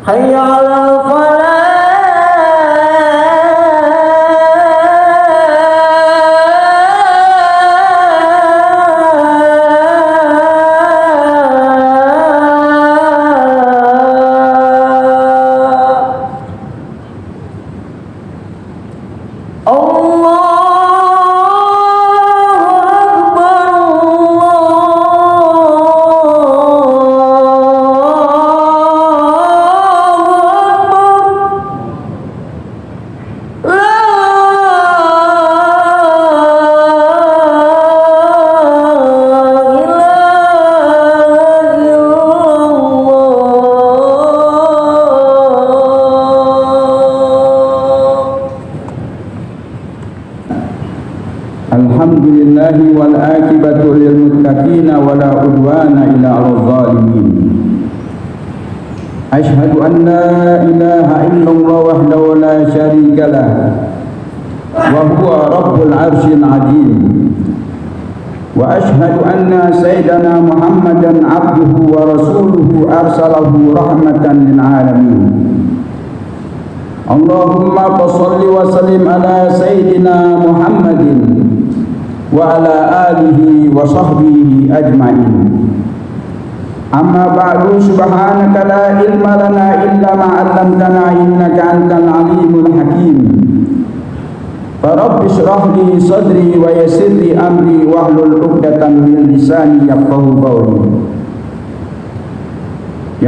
حي على الفلاح Alhamdulillahi wal aqibatu lil muttaqin wa la udwana illa 'alal zalimin. Asyhadu an la ilaha illallah wahdahu la syarika lah wa huwa rabbul 'arsyil 'azim. Wa asyhadu anna sayyidana Muhammadan 'abduhu wa rasuluhu arsalahu rahmatan lil 'alamin. Allahumma shalli wa sallim ala sayyidina Muhammadin wa ala alihi wa sahbihi ajma'in. Amma ba'du, subhanaka la ilma lana illa ma 'allamtana innaka antal alimul hakim. Rabbi shrah li sadri wa yassir li amri wahlul 'uqdatam min lisani yafqahu qawli.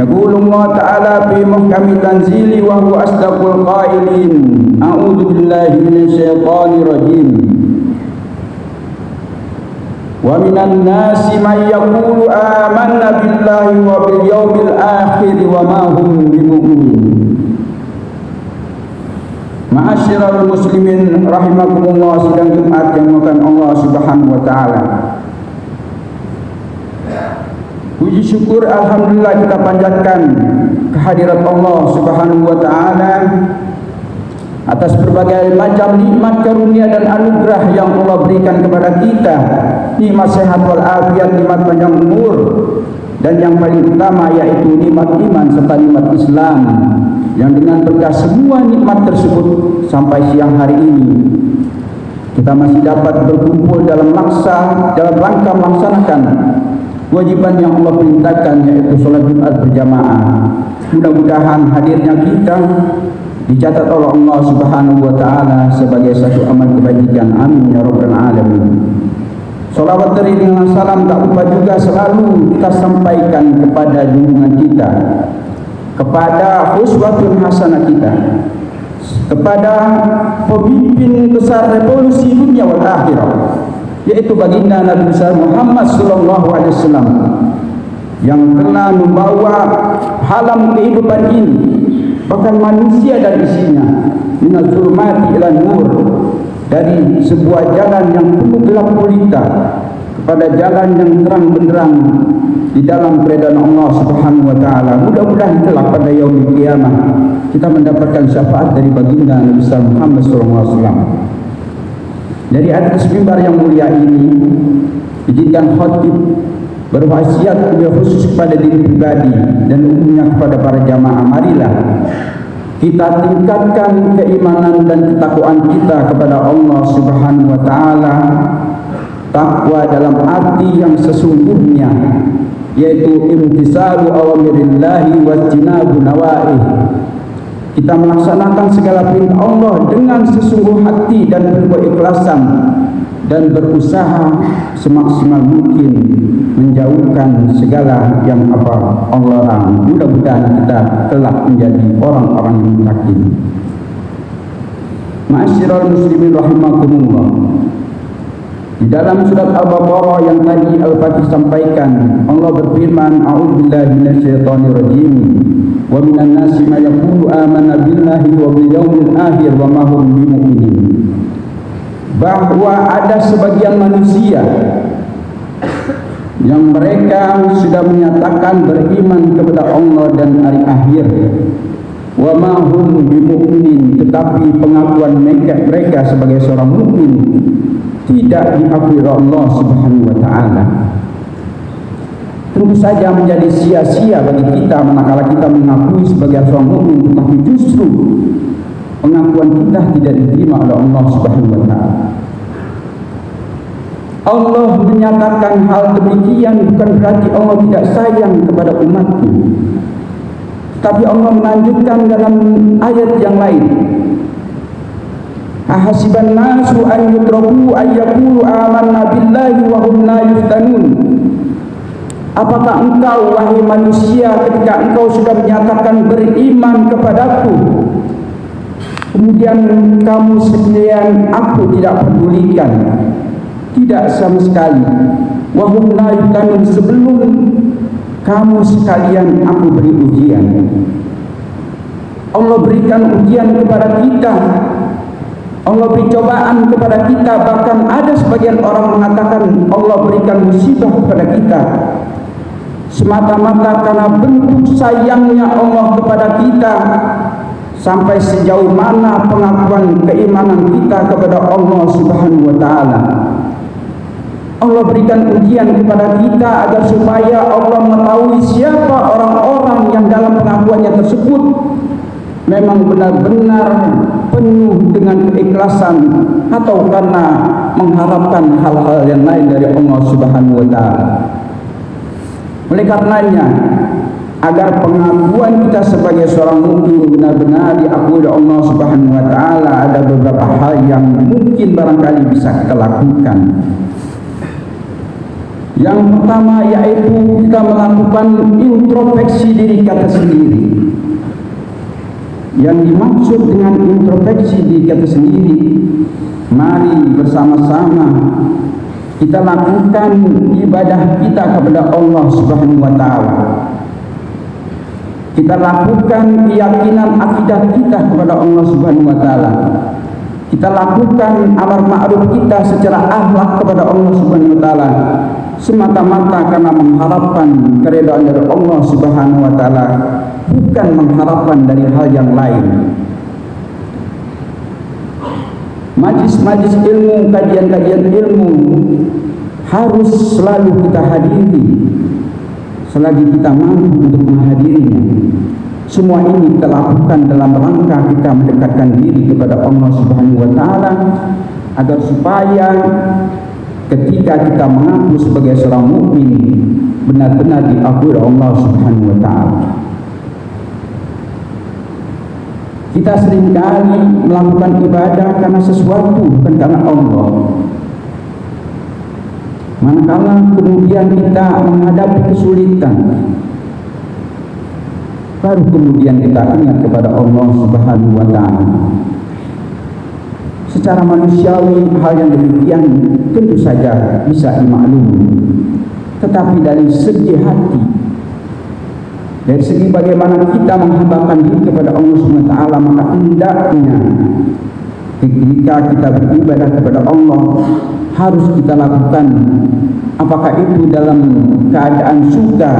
Yaqulu Allah ta'ala fi muhkami tanzili wa huwa asdaqul qailin. A'udzu billahi minasy syaithanir rajim. Wa minan nasi may yaqulu amanna billahi wa bil yawmil akhir wa ma hum bimu'minin. Ma'asyiral muslimin rahimakumullah, sidang Jumat yang dimuliakan Allah Subhanahu wa taala. Puji syukur alhamdulillah kita panjatkan kehadirat Allah Subhanahu wa taala atas berbagai macam nikmat karunia dan anugerah yang Allah berikan kepada kita, nikmat sehat wal afiat, nikmat panjang umur, dan yang paling utama yaitu nikmat iman serta nikmat Islam, yang dengan berkah semua nikmat tersebut sampai siang hari ini kita masih dapat berkumpul dalam rangka melaksanakan kewajiban yang Allah perintahkan, yaitu sholat Jumat berjamaah. Mudah-mudahan hadirnya kita dicatat oleh Allah Subhanahu wa taala sebagai satu amal kebajikan. Amin ya rabbal alamin. Salawat dengan salam tak lupa juga selalu kita sampaikan kepada junjungan kita, kepada uswatun hasanah kita, kepada pemimpin besar revolusi dunia wal akhirah, yaitu baginda Nabi besar Muhammad sallallahu alaihi wasallam, yang telah membawa halam kehidupan ini, bahkan manusia dan isinya, minal zulmati ila nur, dari sebuah jalan yang penuh gelap gulita kepada jalan yang terang benderang di dalam keredaan Allah Subhanahu wa taala. Mudah-mudahan kelak pada yaumul qiyamah kita mendapatkan syafaat dari baginda Nabi besar Muhammad sallallahu alaihi wasallam. Dari atas mimbar yang mulia ini, izinkan khatib berwasiat lebih khusus kepada diri pribadi dan umumnya kepada para jamaah. Marilah kita tingkatkan keimanan dan ketakwaan kita kepada Allah Subhanahu wa taala. Takwa dalam arti yang sesungguhnya, yaitu imtisalu awamirillahi wajtinabu nawaih. Kita melaksanakan segala perintah Allah dengan sesungguh hati dan penuh ikhlasan, dan berusaha semaksimal mungkin menjauhkan segala yang Allah larang. Mudah-mudahan kita kelak menjadi orang-orang yang muttaqin. Ma'asyiral muslimin rahimakumullah. Di dalam surat Al-Baqarah yang tadi Al-Fatih sampaikan, Allah berfirman, a'udzubillahi minasyaitonir rajim. Wa minan nasi may yaqulu amanna billahi wa bil yawmil akhir wa ma hum bimu'minin. Bahwa ada sebagian manusia yang mereka sudah menyatakan beriman kepada Allah dan hari akhir, wa ma hum bimu'minin, tetapi pengakuan mereka sebagai seorang mukmin tidak diakui oleh Allah Subhanahu wa taala. tentu saja menjadi sia-sia bagi kita manakala kita mengakui sebagai seorang mukmin, tetapi justru pengakuan kita tidak diterima oleh Allah Subhanahu wa taala. Allah menyatakan hal demikian bukan berarti Allah tidak sayang kepada umatnya, tapi Allah melanjutkan dalam ayat yang lain. Ahasiban nasu an yutraku an yaqulu amanna billahi wa hum la yuftanun. Apakah engkau wahai manusia ketika engkau sudah menyatakan beriman kepadaku, kemudian kamu sekalian aku tidak pedulikan? Tidak sama sekali. Wa hum la yuftanun, sebelum kamu sekalian aku beri ujian. Allah berikan ujian kepada kita, Allah beri cobaan kepada kita. Bahkan ada sebagian orang mengatakan Allah berikan musibah kepada kita semata-mata karena bentuk sayangnya Allah kepada kita. Sampai sejauh mana pengakuan keimanan kita kepada Allah Subhanahu wa taala. Allah berikan ujian kepada kita agar supaya Allah mengetahui siapa orang-orang yang dalam pengakuannya tersebut memang benar-benar penuh dengan keikhlasan atau karena mengharapkan hal-hal yang lain dari Allah Subhanahu wa taala. Oleh karenanya, agar pengakuan kita sebagai seorang mukmin benar-benar diakui oleh Allah Subhanahu wa taala, ada beberapa hal yang mungkin barangkali bisa kita lakukan. Yang pertama yaitu kita melakukan introspeksi diri kita sendiri. Yang dimaksud dengan introspeksi diri kita sendiri, mari bersama-sama kita lakukan ibadah kita kepada Allah Subhanahu wa taala. Kita lakukan keyakinan akidah kita kepada Allah Subhanahu wa taala. Kita lakukan amar ma'ruf kita secara akhlak kepada Allah Subhanahu wa taala semata-mata karena mengharapkan keridhaan dari Allah Subhanahu wa taala, bukan mengharapkan dari hal yang lain. Majlis-majlis ilmu, kajian-kajian ilmu harus selalu kita hadiri selagi kita mampu untuk menghadirinya. Semua ini kita lakukan dalam rangka kita mendekatkan diri kepada Allah Subhanahu wa taala agar supaya ketika kita mengaku sebagai seorang mukmin benar-benar diakui oleh Allah Subhanahu wa taala. Kita seringkali melakukan ibadah karena sesuatu, bukan karena Allah. Manakala kemudian kita menghadapi kesulitan, baru kemudian kita ingat kepada Allah Subhanahu wa taala. Secara manusiawi hal yang demikian tentu saja bisa dimaklumi, tetapi dari segi hati, dari segi bagaimana kita menghambakan diri kepada Allah Subhanahu wa taala, maka hendaknya ketika kita beribadah kepada Allah harus kita lakukan, apakah itu dalam keadaan suka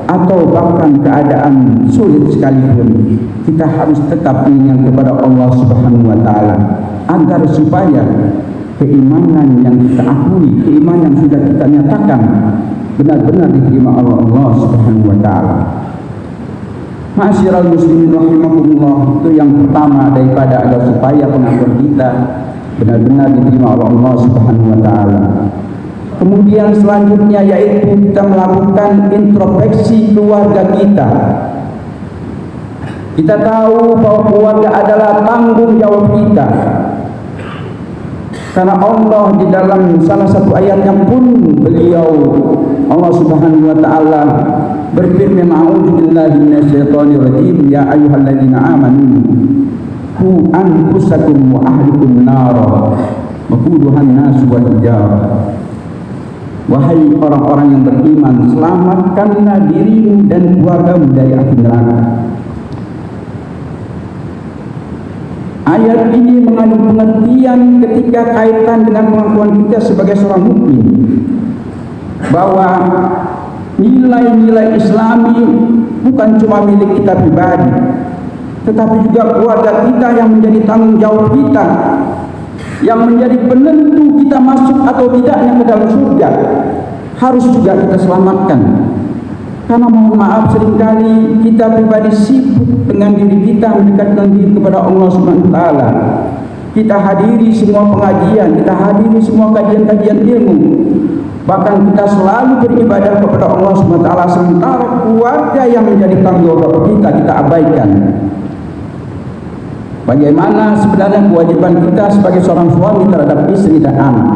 atau bahkan keadaan sulit sekalipun, kita harus tetap mengingat kepada Allah Subhanahu wa taala agar supaya keimanan yang kita akui, keimanan yang sudah kita nyatakan benar-benar diterima oleh Allah Subhanahu wa taala. Ma'asyiral muslimin rahimakumullah, itu yang pertama daripada agar supaya pengakuan kita benar-benar diterima oleh Allah Subhanahu wa taala. Kemudian selanjutnya yaitu kita melakukan introspeksi keluarga kita. Kita tahu bahwa keluarga adalah tanggung jawab kita. Karena Allah di dalam salah satu ayatnya pun beliau Allah Subhanahu wa taala berfirman, a'udzubillahi minasyaitonir rajim, ya ayyuhalladzina amanu qu anfusakum wa ahlikum nara waquduhan nas wal hijarah. Wahai orang-orang yang beriman, selamatkanlah dirimu dan keluargamu dari api neraka. Ayat ini mengandung pengertian ketika kaitan dengan pengakuan kita sebagai seorang mukmin, bahwa nilai-nilai Islami bukan cuma milik kita pribadi, tetapi juga keluarga kita yang menjadi tanggung jawab kita, yang menjadi penentu kita masuk atau tidaknya ke dalam surga, harus juga kita selamatkan. Karena mohon maaf seringkali kita pribadi sibuk dengan diri kita mendekatkan diri kepada Allah Subhanahu wa taala. Kita hadiri semua pengajian, kita hadiri semua kajian-kajian ilmu. Bahkan kita selalu beribadah kepada Allah Subhanahu wa taala, sementara keluarga yang menjadi tanggung jawab kita abaikan. Bagaimana sebenarnya kewajiban kita sebagai seorang suami terhadap istri dan anak?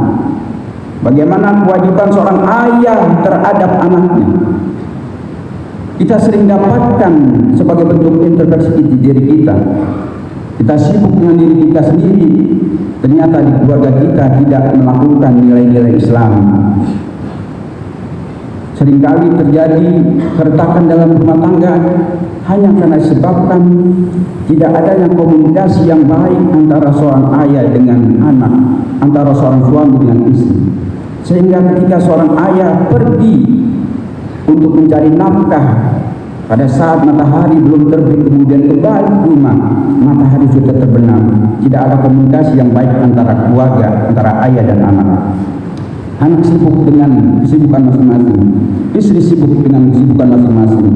Bagaimana kewajiban seorang ayah terhadap anaknya? Kita sering dapatkan sebagai bentuk introspeksi diri kita. Kita sibuk dengan diri kita sendiri. Ternyata di keluarga kita tidak melakukan nilai-nilai Islam. Seringkali terjadi keretakan dalam rumah tangga hanya karena disebabkan tidak adanya komunikasi yang baik antara seorang ayah dengan anak, antara seorang suami dengan istri. Sehingga ketika seorang ayah pergi untuk mencari nafkah, pada saat matahari belum terbit kemudian kembali ke rumah, matahari sudah terbenam. Tidak ada komunikasi yang baik antara keluarga, antara ayah dan anak. Anak sibuk dengan kesibukan masing-masing, istri sibuk dengan kesibukan masing-masing.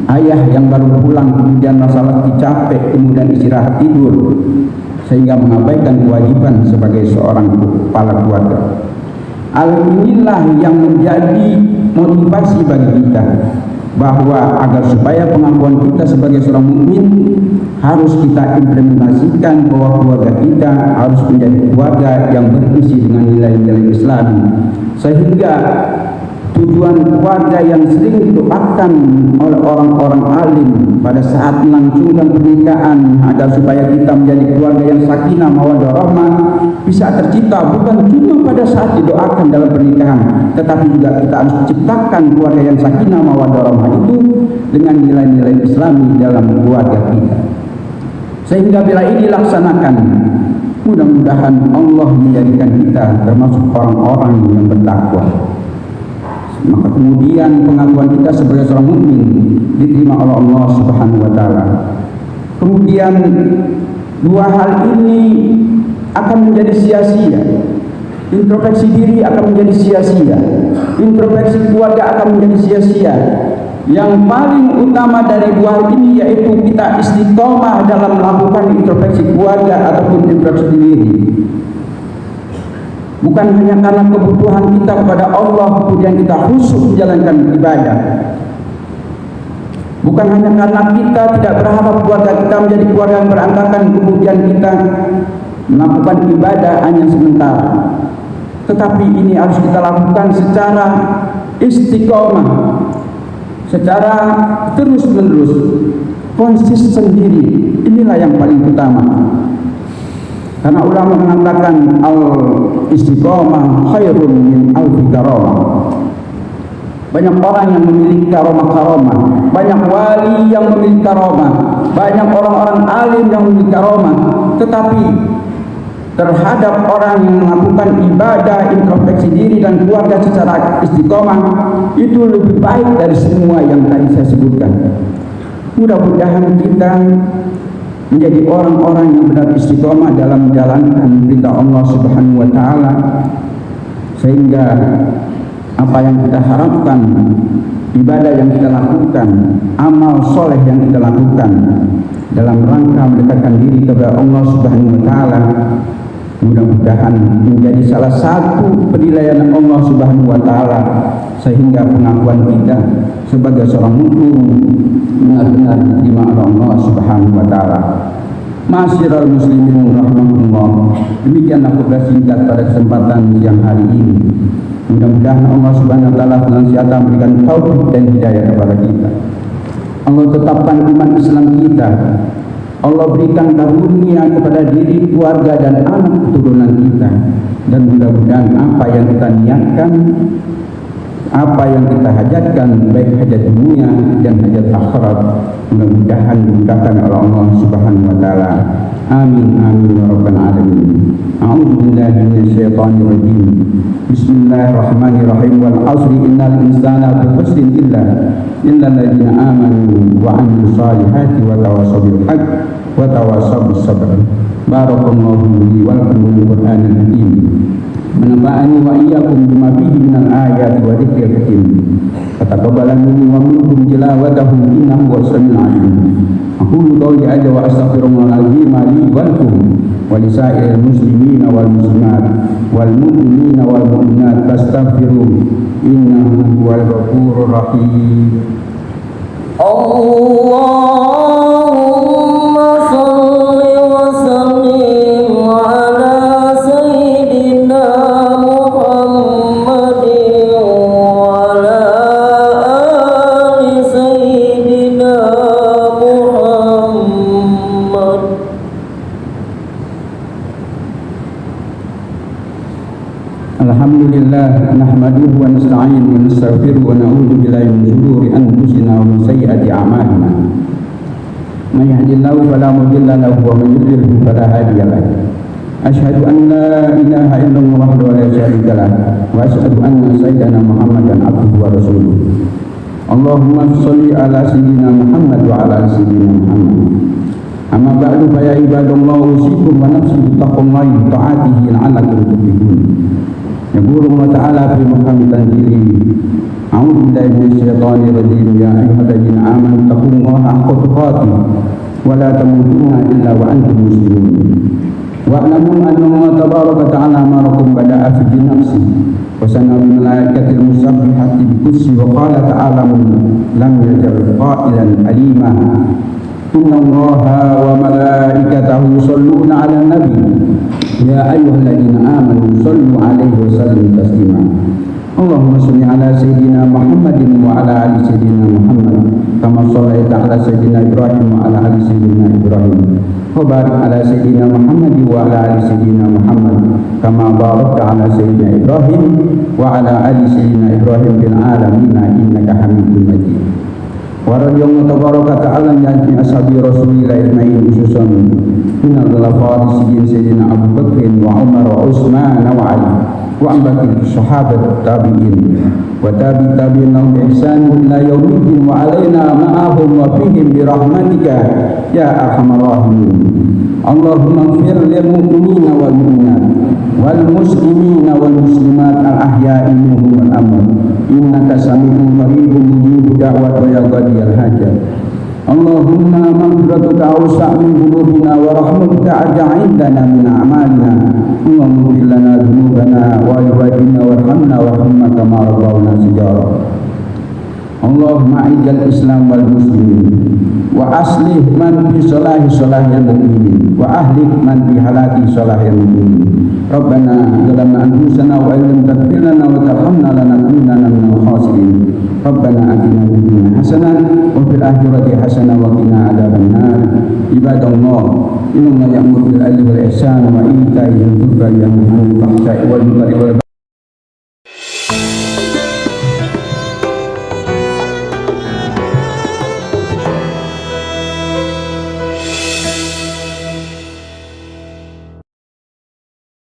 Ayah yang baru pulang kemudian masalah capek, kemudian istirahat tidur, sehingga mengabaikan kewajiban sebagai seorang kepala keluarga. Hal inilah yang menjadi motivasi bagi kita, bahwa agar supaya pengakuan kita sebagai seorang mukmin harus kita implementasikan bahwa keluarga kita harus menjadi keluarga yang berisi dengan nilai-nilai Islam, sehingga tujuan keluarga yang sering didoakan oleh orang-orang alim pada saat melangsungkan pernikahan agar supaya kita menjadi keluarga yang sakinah mawaddah rahmah bisa tercipta bukan cuma pada saat didoakan dalam pernikahan, tetapi juga kita harus ciptakan keluarga yang sakinah mawaddah rahmah itu dengan nilai-nilai Islami dalam keluarga kita. Sehingga bila ini dilaksanakan, mudah-mudahan Allah menjadikan kita termasuk orang-orang yang bertakwa. Maka kemudian pengakuan kita sebagai seorang mukmin diterima oleh Allah Subhanahu wa taala. Kemudian dua hal ini akan menjadi sia-sia. Introspeksi diri akan menjadi sia-sia. Introspeksi keluarga akan menjadi sia-sia. Yang paling utama dari dua hal ini yaitu kita istiqomah dalam melakukan introspeksi keluarga ataupun introspeksi diri. Bukan hanya karena kebutuhan kita kepada Allah kemudian kita khusyuk menjalankan ibadah. Bukan hanya karena kita tidak berharap keluarga kita menjadi keluarga yang berantakan kemudian kita melakukan ibadah hanya sementara. Tetapi ini harus kita lakukan secara istiqomah, secara terus-menerus, konsisten diri. Inilah yang paling utama. Karena ulama mengatakan al-istiqomah khairun min alfi karamah. Banyak orang yang memiliki karamah-karamah, banyak wali yang memiliki karamah, banyak orang-orang alim yang memiliki karamah, tetapi terhadap orang yang melakukan ibadah, introspeksi diri dan keluarga secara istiqomah itu lebih baik dari semua yang tadi saya sebutkan. Mudah-mudahan kita menjadi orang-orang yang benar istiqomah dalam menjalankan perintah Allah Subhanahu wa taala, sehingga apa yang kita harapkan, ibadah yang kita lakukan, amal soleh yang kita lakukan dalam rangka mendekatkan diri kepada Allah Subhanahu wa taala, mudah-mudahan menjadi salah satu penilaian Allah Subhanahu wa taala, sehingga pengakuan kita sebagai seorang mukmin benar-benar diterima oleh Allah Subhanahu wa taala. Ma'asyiral muslimin rahimakumullah. Demikianlah kuliah singkat pada kesempatan siang hari ini. Mudah-mudahan Allah Subhanahu wa taala senantiasa memberikan taufik dan hidayah kepada kita. Allah tetapkan iman Islam kita. Allah berikan karunia kepada diri, keluarga dan anak keturunan kita. Dan mudah-mudahan apa yang kita niatkan, apa yang kita hajatkan, baik hajat dunia dan hajat akhirat, mudah-mudahan dimudahkan oleh Allah Subhanahu wa taala. Amin amin ya rabbal alamin. A'udzu billahi minasyaitonir rajim. Bismillahirrahmanirrahim. Wal 'asri innal insana lafi khusrin illa alladziina aamanu wa 'amilus solihati wa tawassaw bil haqq wa tawassaw bis sabr. Barakallahu li wa lakum bil Qur'anil hakim. Menafa'ani wa iyyakum bima fihi minal ayati wa dzikril hakim. Fataqabbala minni wa minkum tilawatahu innahu huwas samiul 'alim. Aqulu qawli hadza wa astaghfirullahal-'azim li wa lakum wa li sa'iril muslimina wal muslimat wal mu'minina wal mu'minat fastaghfiruh innahu huwal ghafurur rahim. Allahumma shalli wa sallim ala sayyidina Muhammadin wa ala ali sayyidina Muhammad. Alhamdulillah nahmaduhu wa nasta'inuhu wa nastaghfiruhu wa na'udzu billahi min shururi anfusina wa min sayyiati a'malina. May yahdihillahu fala mudilla lahu wa may yudlil fala hadiya lahu. Asyhadu an la ilaha illallah wahdahu la syarika lahu wa asyhadu anna sayyidana Muhammadan abduhu wa rasuluh. Allahumma shalli ala sayyidina Muhammad wa ala ali sayyidina Muhammad. Amma ba'du fa ya ibadallah usikum wa nafsi bittaqullahi ta'atihi la'allakum tuflihun. Yaqulu Allah Ta'ala fi muhkami tanzilihi. A'udzu billahi minasyaitonir rajim. Ya ayyuhalladzina amanu taqullaha haqqa tuqatih wa la tamutunna illa wa antum muslimun. Wa'lamu anna Allah tabaraka ta'ala amarakum bada'a fi nafsihi wa sanna bil malaikatil musabbihati bi qudsi wa qala ta'ala lam yajal qailan alima. Inna Allaha wa malaikatahu yusholluna 'alan nabi. Ya ayyuhalladzina amanu shallu 'alaihi wa sallimu taslima. Allahumma shalli 'ala sayyidina Muhammadin wa 'ala ali sayyidina Muhammad kama shallaita 'ala sayyidina Ibrahim wa 'ala ali sayyidina Ibrahim. Wa barik 'ala sayyidina Muhammadin wa 'ala ali sayyidina Muhammad kama barakta 'ala sayyidina Ibrahim wa 'ala ali sayyidina Ibrahim fil 'alamin innaka Hamidum Majid. Wa radiyallahu tabaraka ta'ala an ashabi rasulillah ajma'in khususan min al-farisiyin sayyidina Abu Bakr wa Umar wa Utsman wa Ali wa ambaqil sahabat tabi'in wa tabi'in lahum bi ihsan ila yaumiddin wa alaina ma'ahum wa fihim bi rahmatika ya arhamar rahimin. Allahumma ighfir lil mu'minina wal mu'minat wal muslimina wal muslimat al ahya'i minhum wal amwat innaka sami'un qaribun mujibud da'wat wa ya qadiyal hajat. Allahumma maghfiratuka awsa' min dhunubina wa rahmatuka arja' indana min a'malina. Allahumma ighfir lana dhunubana wa liwalidina warhamna warhamna kama rabbawna shighara. Allahumma a'izal Islam wal muslimin wa aslih man fi salahil mu'minin wa ahlik man fi halaki salahil mu'minin. Rabbana zalamna anfusana wa illam taghfir lana wa tarhamna lanakunanna minal khasirin. Rabbana atina fid dunya hasanah wa fil akhirati hasanah wa qina adzabannar. Ibadallah, innallaha ya'muru bil 'adli wal ihsani wa ita'i dzil qurba wa yanha 'anil fahsya'i wal munkari wal